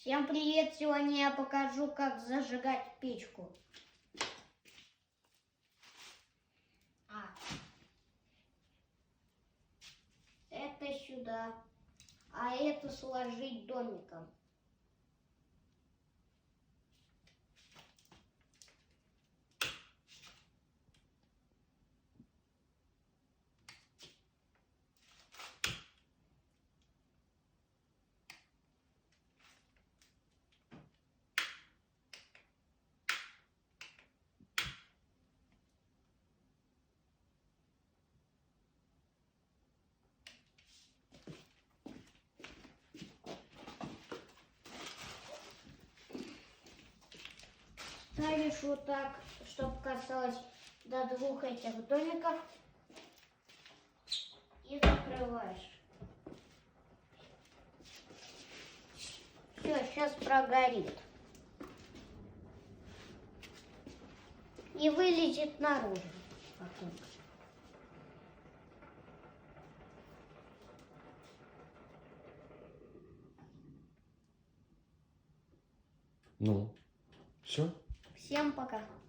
Всем привет! Сегодня я покажу, как зажигать печку. Это сюда, а это сложить домиком. Ставишь вот так, чтобы касалось до двух этих домиков, и закрываешь. Все, сейчас прогорит. И вылезет наружу. Ну, все? Всем пока.